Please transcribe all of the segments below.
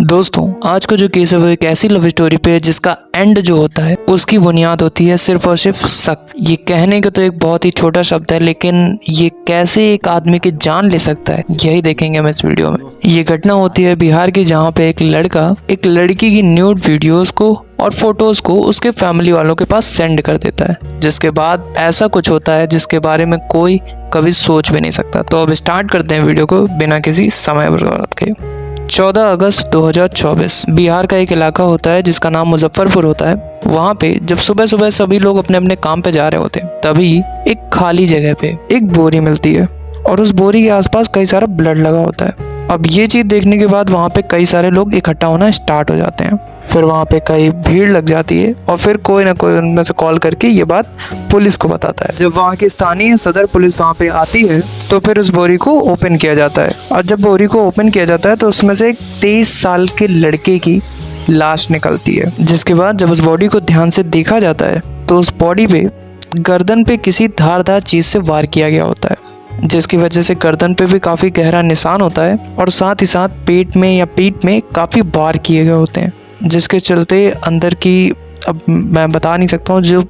दोस्तों, आज का जो केस है वो एक ऐसी लव स्टोरी पे है जिसका एंड जो होता है उसकी बुनियाद होती है सिर्फ और सिर्फ शक। ये कहने का तो एक बहुत ही छोटा शब्द है, लेकिन ये कैसे एक आदमी की जान ले सकता है यही देखेंगे हम इस वीडियो में। ये घटना होती है बिहार की, जहाँ पे एक लड़का एक लड़की की न्यूड वीडियोस को और फोटोज को उसके फैमिली वालों के पास सेंड कर देता है, जिसके बाद ऐसा कुछ होता है जिसके बारे में कोई कभी सोच भी नहीं सकता। तो अब स्टार्ट करते हैं वीडियो को बिना किसी समय बर्बाद के। 14 अगस्त 2024 बिहार का एक इलाका होता है जिसका नाम मुजफ्फरपुर होता है। वहाँ पे जब सुबह सुबह सभी लोग अपने अपने काम पे जा रहे होते हैं, तभी एक खाली जगह पे एक बोरी मिलती है और उस बोरी के आसपास कई सारा ब्लड लगा होता है। अब ये चीज़ देखने के बाद वहाँ पे कई सारे लोग इकट्ठा होना स्टार्ट हो जाते हैं। फिर वहाँ पे कई भीड़ लग जाती है और फिर कोई ना कोई उनमें से कॉल करके ये बात पुलिस को बताता है। जब वहाँ की स्थानीय सदर पुलिस वहाँ पे आती है तो फिर उस बोरी को ओपन किया जाता है, और जब बोरी को ओपन किया जाता है तो उसमें से एक 23 साल के लड़के की लाश निकलती है। जिसके बाद जब उस बॉडी को ध्यान से देखा जाता है तो उस बॉडी पे गर्दन पे किसी धारदार चीज़ से वार किया गया होता है, जिसकी वजह से गर्दन पे भी काफ़ी गहरा निशान होता है और साथ ही साथ पेट में या पीठ में काफ़ी वार किए गए होते हैं, जिसके चलते अंदर की, अब मैं बता नहीं सकता हूँ, जो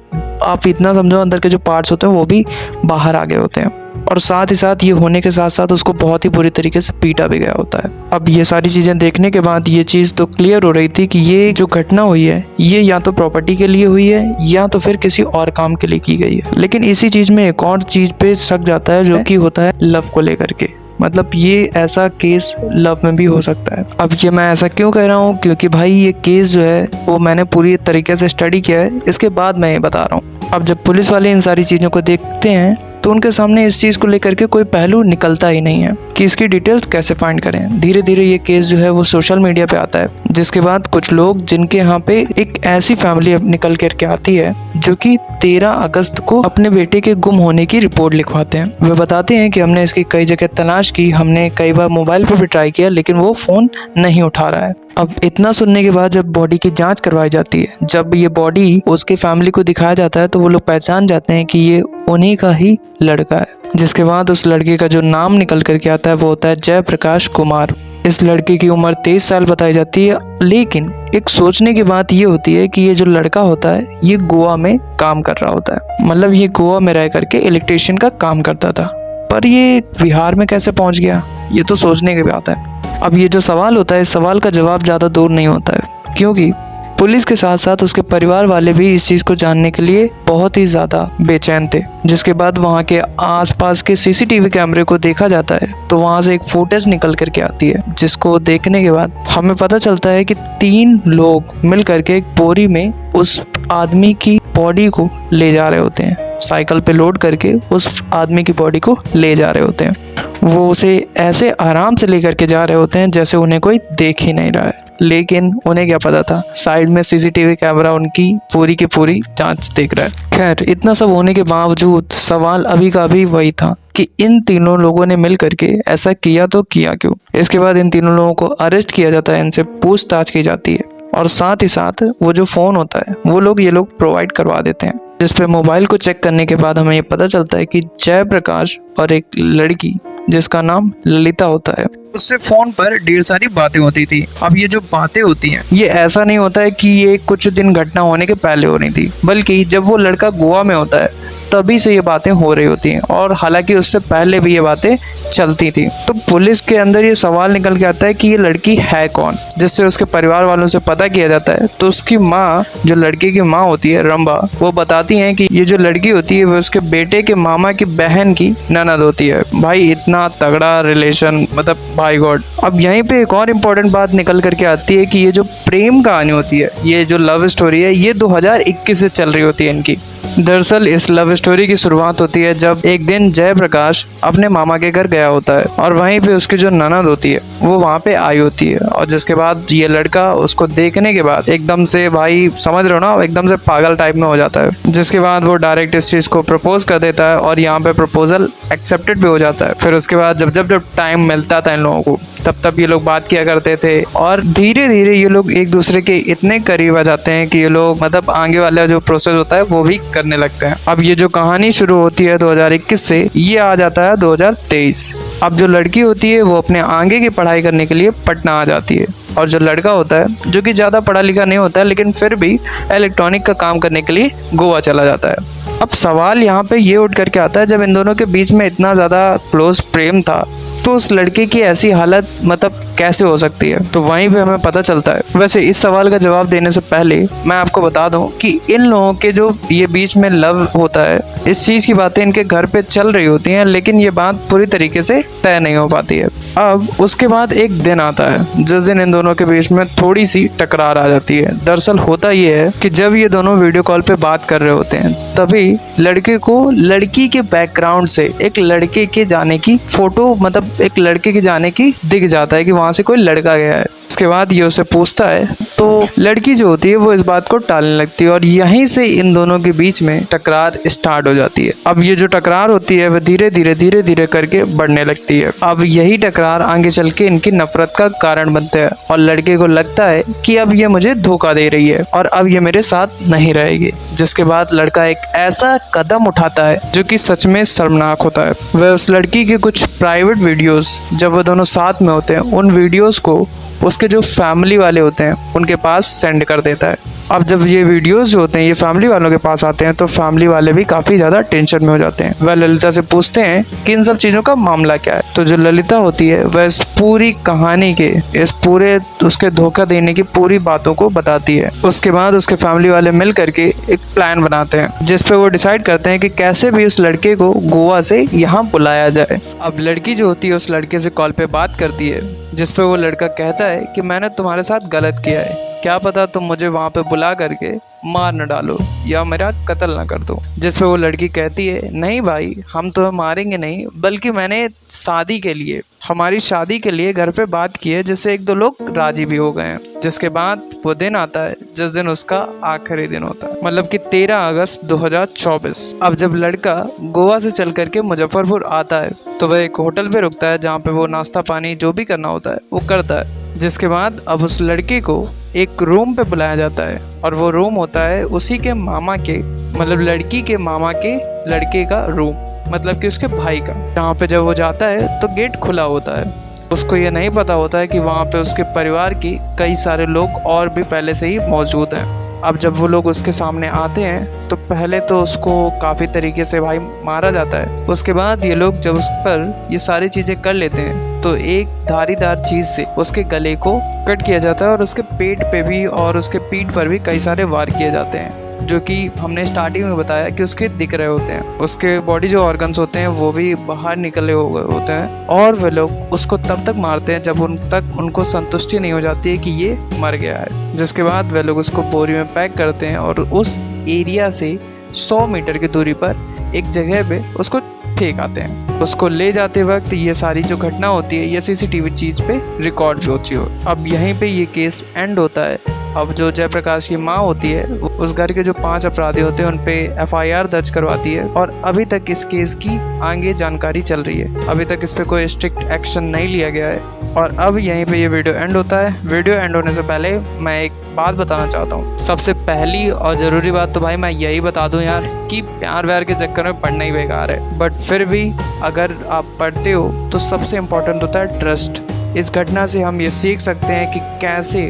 आप इतना समझो अंदर के जो पार्ट्स होते हैं वो भी बाहर आ गए होते हैं। और साथ ही साथ ये होने के साथ साथ उसको बहुत ही बुरी तरीके से पीटा भी गया होता है। अब ये सारी चीज़ें देखने के बाद ये चीज़ तो क्लियर हो रही थी कि ये जो घटना हुई है ये या तो प्रॉपर्टी के लिए हुई है या तो फिर किसी और काम के लिए की गई है। लेकिन इसी चीज़ में एक और चीज़ पे शक जाता है, जो कि होता है लव को लेकर के। मतलब ये ऐसा केस लव में भी हो सकता है। अब ये मैं ऐसा क्यों कह रहा हूँ, क्योंकि भाई ये केस जो है वो मैंने पूरी तरीके से स्टडी किया है, इसके बाद मैं ये बता रहा हूँ। अब जब पुलिस वाले इन सारी चीज़ों को देखते हैं तो उनके सामने इस चीज़ को लेकर के कोई पहलू निकलता ही नहीं है कि इसकी डिटेल्स कैसे फाइंड करें। धीरे धीरे ये केस जो है वो सोशल मीडिया पे आता है, जिसके बाद कुछ लोग जिनके यहाँ पे एक ऐसी फैमिली निकल करके आती है जो कि 13 अगस्त को अपने बेटे के गुम होने की रिपोर्ट लिखवाते हैं। वे बताते हैं कि हमने इसकी कई जगह तलाश की, हमने कई बार मोबाइल पर भी ट्राई किया, लेकिन वो फ़ोन नहीं उठा रहा है। अब इतना सुनने के बाद जब बॉडी की जांच करवाई जाती है, जब ये बॉडी उसके फैमिली को दिखाया जाता है तो वो लोग पहचान जाते हैं कि ये उन्हीं का ही लड़का है। जिसके बाद उस लड़के का जो नाम निकल करके आता है वो होता है जयप्रकाश कुमार। इस लड़के की उम्र 23 साल बताई जाती है, लेकिन एक सोचने की बात ये होती है कि ये जो लड़का होता है ये गोवा में काम कर रहा होता है। मतलब ये गोवा में रह करके इलेक्ट्रिशियन का काम करता था, पर ये बिहार में कैसे पहुंच गया, ये तो सोचने की बात है। अब ये जो सवाल होता है, इस सवाल का जवाब ज़्यादा दूर नहीं होता है, क्योंकि पुलिस के साथ साथ उसके परिवार वाले भी इस चीज़ को जानने के लिए बहुत ही ज़्यादा बेचैन थे। जिसके बाद वहाँ के आसपास के सीसीटीवी कैमरे को देखा जाता है तो वहाँ से एक फुटेज निकल करके आती है, जिसको देखने के बाद हमें पता चलता है कि 3 लोग मिल करके एक बोरी में उस आदमी की बॉडी को ले जा रहे होते हैं। साइकिल पे लोड करके उस आदमी की बॉडी को ले जा रहे होते हैं। वो उसे ऐसे आराम से लेकर के जा रहे होते हैं जैसे उन्हें कोई देख ही नहीं रहा है, लेकिन उन्हें क्या पता था साइड में सीसीटीवी कैमरा उनकी पूरी की पूरी जांच देख रहा है। खैर, इतना सब होने के बावजूद सवाल अभी का भी वही था कि इन तीनों लोगों ने मिल करके ऐसा किया तो किया क्यों। इसके बाद इन तीनों लोगों को अरेस्ट किया जाता है, इनसे पूछताछ की जाती है और साथ ही साथ वो जो फ़ोन होता है वो ये लोग प्रोवाइड करवा देते हैं। जिस पे मोबाइल को चेक करने के बाद हमें ये पता चलता है कि जयप्रकाश और एक लड़की जिसका नाम ललिता होता है, उससे फ़ोन पर ढेर सारी बातें होती थी। अब ये जो बातें होती हैं ये ऐसा नहीं होता है कि ये कुछ दिन घटना होने के पहले हो रही थी, बल्कि जब वो लड़का गोवा में होता है तभी से ये बातें हो रही होती हैं, और हालांकि उससे पहले भी ये बातें चलती थी। तो पुलिस के अंदर ये सवाल निकल के आता है कि ये लड़की है कौन, जिससे उसके परिवार वालों से पता किया जाता है। तो उसकी माँ, जो लड़के की माँ होती है रंबा, वो बताती हैं कि ये जो लड़की होती है वो उसके बेटे के मामा की बहन की ननद होती है। भाई इतना तगड़ा रिलेशन, मतलब भाई गॉड। अब यहीं पे एक और इम्पोर्टेंट बात निकल करके आती है कि ये जो प्रेम कहानी होती है, ये जो लव स्टोरी है, ये 2021 से चल रही होती है इनकी। दरअसल इस लव स्टोरी की शुरुआत होती है जब एक दिन जयप्रकाश अपने मामा के घर गया होता है और वहीं पे उसकी जो ननद होती है वो वहाँ पे आई होती है, और जिसके बाद ये लड़का उसको देखने के बाद एकदम से, भाई समझ रहे हो ना, एकदम से पागल टाइप में हो जाता है। जिसके बाद वो डायरेक्ट इस चीज़ को प्रपोज कर देता है और यहाँ पे प्रपोजल एक्सेप्टेड भी हो जाता है। फिर उसके बाद जब टाइम मिलता था इन लोगों को तब ये लोग बात किया करते थे, और धीरे धीरे ये लोग एक दूसरे के इतने करीब आ जाते हैं कि ये लोग मतलब आगे वाला जो प्रोसेस होता है वो भी करने लगते हैं। अब ये जो कहानी शुरू होती है 2021 से, ये आ जाता है 2023। अब जो लड़की होती है वो अपने आगे की पढ़ाई करने के लिए पटना आ जाती है। और जो लड़का होता है जो कि ज़्यादा पढ़ा लिखा नहीं होता है लेकिन फिर भी इलेक्ट्रॉनिक का काम करने के लिए गोवा चला जाता है। अब सवाल यहाँ पे ये उठ करके आता है, जब इन दोनों के बीच में इतना ज़्यादा क्लोज प्रेम था तो उस लड़के की ऐसी हालत मतलब कैसे हो सकती है, तो वहीं पे हमें पता चलता है। वैसे इस सवाल का जवाब देने से पहले मैं आपको बता दूं कि इन लोगों के जो ये बीच में लव होता है, इस चीज़ की बातें इनके घर पे चल रही होती हैं लेकिन ये बात पूरी तरीके से तय नहीं हो पाती है। अब उसके बाद एक दिन आता है जिस दिन इन दोनों के बीच में थोड़ी सी टकरार आ जाती है। दरअसल होता ये है कि जब ये दोनों वीडियो कॉल पे बात कर रहे होते हैं तभी लड़के को लड़की के बैकग्राउंड से एक लड़के के जाने की फोटो, मतलब एक लड़के के जाने की दिख जाता है कि वहां से कोई लड़का गया है। इसके बाद ये उसे पूछता है तो लड़की जो होती है वो इस बात को टालने लगती है और यहीं से इन दोनों के बीच में टकरार स्टार्ट हो जाती है। अब ये जो टकरार होती है वह धीरे धीरे करके बढ़ने लगती है। अब यही टकरार आगे चल के इनकी नफरत का कारण बनते हैं और लड़के को लगता है कि अब ये मुझे धोखा दे रही है और अब ये मेरे साथ नहीं रहेगी। जिसके बाद लड़का एक ऐसा कदम उठाता है जो कि सच में शर्मनाक होता है। वह उस लड़की के कुछ प्राइवेट वीडियोस जब वो दोनों साथ में होते हैं उन वीडियोस को उसके जो फैमिली वाले होते हैं उनके पास सेंड कर देता है। अब जब ये वीडियोस जो होते हैं ये फैमिली वालों के पास आते हैं तो फैमिली वाले भी काफ़ी ज़्यादा टेंशन में हो जाते हैं। वह ललिता से पूछते हैं कि इन सब चीज़ों का मामला क्या है। तो जो ललिता होती है वह इस पूरी कहानी के, इस पूरे उसके धोखा देने की पूरी बातों को बताती है। उसके बाद उसके फैमिली वाले मिल करके एक प्लान बनाते हैं जिसपे वो डिसाइड करते हैं कि कैसे भी उस लड़के को गोवा से यहाँ बुलाया जाए। अब लड़की जो होती है उस लड़के से कॉल पे बात करती है जिसपे वो लड़का कहता है कि मैंने तुम्हारे साथ गलत किया है, क्या पता तुम मुझे वहाँ पे बुला करके मार न डालो या मेरा कत्ल ना कर दो। जिस पे वो लड़की कहती है नहीं भाई, हम तो मारेंगे नहीं, बल्कि मैंने शादी के लिए, हमारी शादी के लिए घर पे बात की है जिससे एक दो लोग राजी भी हो गए हैं। जिसके बाद वो दिन आता है जिस दिन उसका आखिरी दिन होता है, मतलब कि 13 अगस्त 2024। अब जब लड़का गोवा से चल करके मुजफ्फरपुर आता है तो वह एक होटल पे रुकता है जहाँ पे वो नाश्ता पानी जो भी करना होता है वो करता है। जिसके बाद अब उस लड़के को एक रूम पे बुलाया जाता है और वो रूम होता है उसी के मामा के, मतलब लड़की के मामा के लड़के का रूम, मतलब कि उसके भाई का। जहाँ पे जब वो जाता है तो गेट खुला होता है। उसको ये नहीं पता होता है कि वहाँ पे उसके परिवार की कई सारे लोग और भी पहले से ही मौजूद हैं। अब जब वो लोग उसके सामने आते हैं तो पहले तो उसको काफ़ी तरीके से भाई मारा जाता है। उसके बाद ये लोग जब उस पर ये सारी चीज़ें कर लेते हैं तो एक धारीदार चीज़ से उसके गले को कट किया जाता है और उसके पेट पे भी और उसके पीठ पर भी कई सारे वार किए जाते हैं, जो कि हमने स्टार्टिंग में बताया कि उसके दिख रहे होते हैं। उसके बॉडी जो ऑर्गन्स होते हैं वो भी बाहर निकले हुए होते हैं और वे लोग उसको तब तक मारते हैं जब उनको संतुष्टि नहीं हो जाती है कि ये मर गया है। जिसके बाद वे लोग उसको बोरी में पैक करते हैं और उस एरिया से 100 मीटर की दूरी पर एक जगह पे उसको फेंक आते हैं। उसको ले जाते वक्त ये सारी जो घटना होती है ये सीसीटीवी चीज पे रिकॉर्ड भी होती हो। अब यहीं पे ये केस एंड होता है। अब जो जयप्रकाश की माँ होती है उस घर के जो 5 अपराधी होते हैं उन पे FIR दर्ज करवाती है और अभी तक इस केस की आगे जानकारी चल रही है। अभी तक इस पे कोई स्ट्रिक्ट एक्शन नहीं लिया गया है और अब यहीं पे ये वीडियो एंड होता है। वीडियो एंड होने से पहले मैं एक बात बताना चाहता हूँ। सबसे पहली और ज़रूरी बात तो भाई मैं यही बता दूँ यार कि प्यार व्यार के चक्कर में पढ़ना ही बेकार है, बट फिर भी अगर आप पढ़ते हो तो सबसे इम्पोर्टेंट होता है ट्रस्ट। इस घटना से हम ये सीख सकते हैं कि कैसे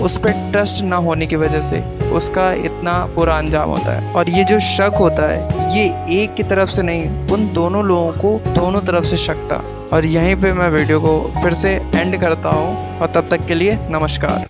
उस पर ट्रस्ट ना होने की वजह से उसका इतना बुरा अंजाम होता है। और ये जो शक होता है ये एक की तरफ से नहीं, उन दोनों लोगों को दोनों तरफ से शक था। और यहीं पे मैं वीडियो को फिर से एंड करता हूँ और तब तक के लिए नमस्कार।